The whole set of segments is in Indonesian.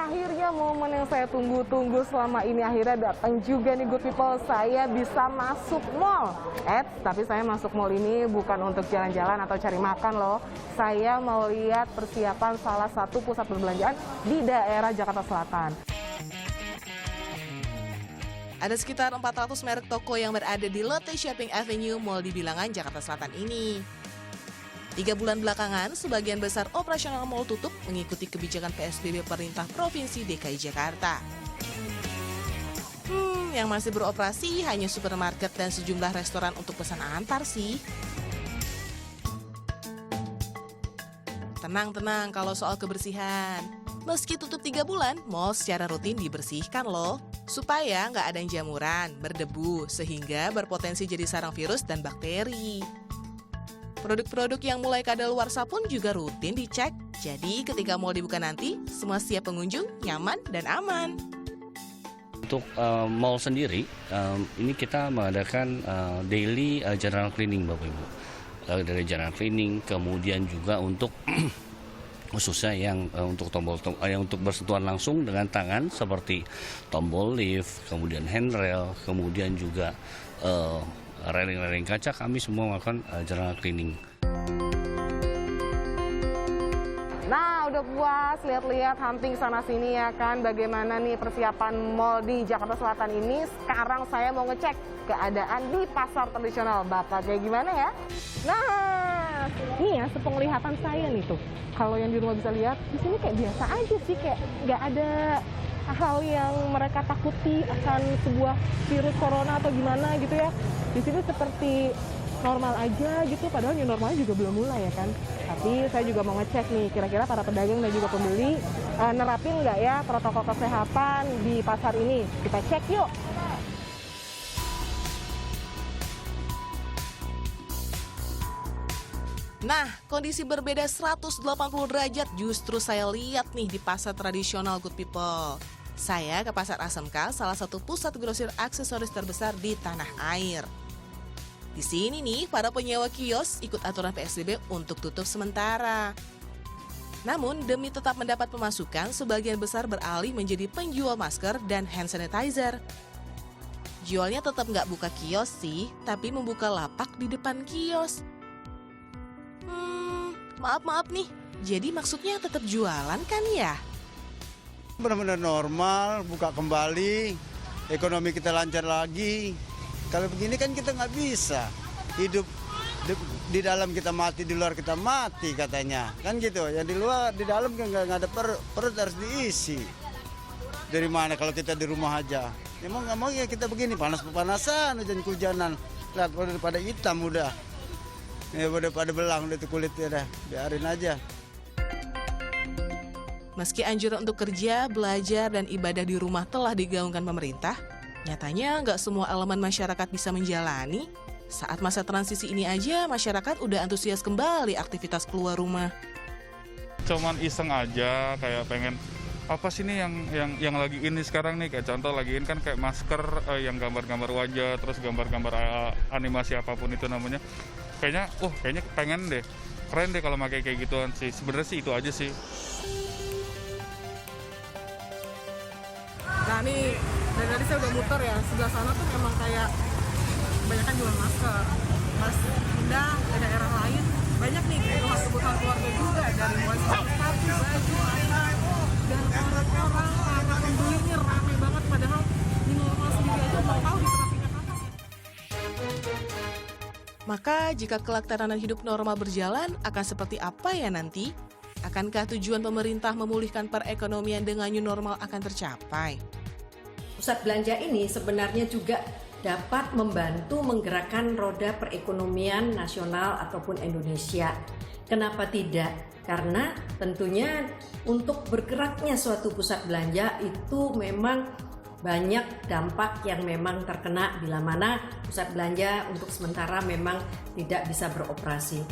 akhirnya momen yang saya tunggu-tunggu selama ini akhirnya datang juga nih good people. Saya bisa masuk mall. Tapi saya masuk mall ini bukan untuk jalan-jalan atau cari makan loh. Saya mau lihat persiapan salah satu pusat perbelanjaan di daerah Jakarta Selatan. Ada sekitar 400 merek toko yang berada di Lotte Shopping Avenue Mall di Bilangan, Jakarta Selatan ini. 3 bulan belakangan, sebagian besar operasional mal tutup mengikuti kebijakan PSBB Pemerintah Provinsi DKI Jakarta. Yang masih beroperasi hanya supermarket dan sejumlah restoran untuk pesan antar sih. Tenang kalau soal kebersihan. Meski tutup 3 bulan, mal secara rutin dibersihkan loh. Supaya nggak ada jamuran, berdebu, sehingga berpotensi jadi sarang virus dan bakteri. Produk-produk yang mulai kadaluarsa pun juga rutin dicek. Jadi ketika mal dibuka nanti, semua siap pengunjung, nyaman dan aman. Untuk mall sendiri, ini kita mengadakan daily general cleaning Bapak Ibu. Dari general cleaning, kemudian juga untuk khususnya yang untuk yang untuk bersentuhan langsung dengan tangan seperti tombol lift, kemudian handrail, kemudian juga railing-railing kaca, kami semua melakukan general cleaning. Nah, udah puas lihat-lihat hunting sana-sini ya kan, bagaimana nih persiapan mall di Jakarta Selatan ini. Sekarang saya mau ngecek keadaan di pasar tradisional. Bapak kayak gimana ya? Nah, ini ya sepenglihatan saya nih tuh. Kalau yang di rumah bisa lihat, di sini kayak biasa aja sih, kayak nggak ada hal yang mereka takuti akan sebuah virus corona atau gimana gitu ya. Di sini seperti normal aja gitu, padahal new normalnya juga belum mulai ya kan. Tapi saya juga mau ngecek nih, kira-kira para pedagang dan juga pembeli nerapin nggak ya protokol kesehatan di pasar ini. Kita cek yuk. Nah, kondisi berbeda 180 derajat justru saya lihat nih di pasar tradisional good people. Saya ke Pasar ASMK, salah satu pusat grosir aksesoris terbesar di tanah air. Di sini nih, para penyewa kios ikut aturan PSBB untuk tutup sementara. Namun, demi tetap mendapat pemasukan, sebagian besar beralih menjadi penjual masker dan hand sanitizer. Jualnya tetap nggak buka kios sih, tapi membuka lapak di depan kios. Maaf nih, jadi maksudnya tetap jualan kan ya? Benar-benar normal, buka kembali, ekonomi kita lancar lagi. Kalau begini kan kita nggak bisa hidup di dalam kita mati, di luar kita mati katanya. Kan gitu, yang di luar, di dalam kan nggak ada perut harus diisi. Dari mana kalau kita di rumah aja? Emang nggak mau ya kita begini, panas-panasan, hujan-hujanan. Lihat pada hitam udah. Ya udah pada belang udah kulitnya dah, biarin aja. Meski anjuran untuk kerja, belajar, dan ibadah di rumah telah digaungkan pemerintah, nyatanya nggak semua elemen masyarakat bisa menjalani. Saat masa transisi ini aja, masyarakat udah antusias kembali aktivitas keluar rumah. Cuman iseng aja, kayak pengen apa sih nih yang lagi ini sekarang nih, kayak contoh lagi ini kan kayak masker yang gambar-gambar wajah, terus gambar-gambar animasi apapun itu namanya. Kayaknya pengen deh, keren deh kalau pakai kayak gituan sih. Sebenarnya sih itu aja sih. Nah nih, dari tadi saya udah muter ya, sebelah sana tuh memang kayak kebanyakan jual masker. Pas pindah ke daerah lain, banyak nih kebutuhan keluarga juga, dari mulai sepatu, baju, anak, dan orang-orang, para pembelinya rame banget, padahal di normal sendiri aja nggak tahu diterapinnya kapan. Maka jika kelak tatanan hidup normal berjalan, akan seperti apa ya nanti? Akankah tujuan pemerintah memulihkan perekonomian dengan new normal akan tercapai? Pusat belanja ini sebenarnya juga dapat membantu menggerakkan roda perekonomian nasional ataupun Indonesia. Kenapa tidak? Karena tentunya untuk bergeraknya suatu pusat belanja itu memang banyak dampak yang memang terkena bila mana pusat belanja untuk sementara memang tidak bisa beroperasi.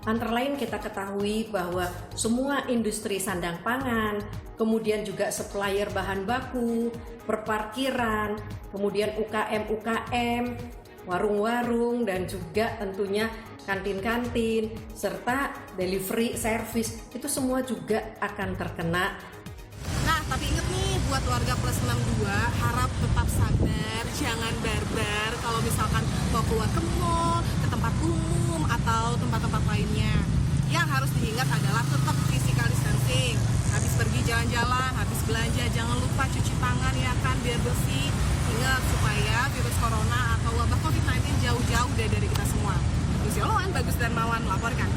Antara lain kita ketahui bahwa semua industri sandang pangan, kemudian juga supplier bahan baku, perparkiran, kemudian UKM, warung-warung, dan juga tentunya kantin-kantin, serta delivery service, itu semua juga akan terkena. Nah, Tapi inget nih, buat warga plus 62 harap tetap sabar, jangan barbar kalau misalkan mau keluar ke mall, ke tempat umum, atau tempat-tempat lainnya. Yang harus diingat adalah tetap physical distancing. Habis pergi jalan-jalan, habis belanja, jangan lupa cuci tangan ya kan, biar bersih. Ingat supaya virus corona atau wabah COVID-19 jauh-jauh dari kita semua. Lucy Oloan, Bagus Darmawan melaporkan.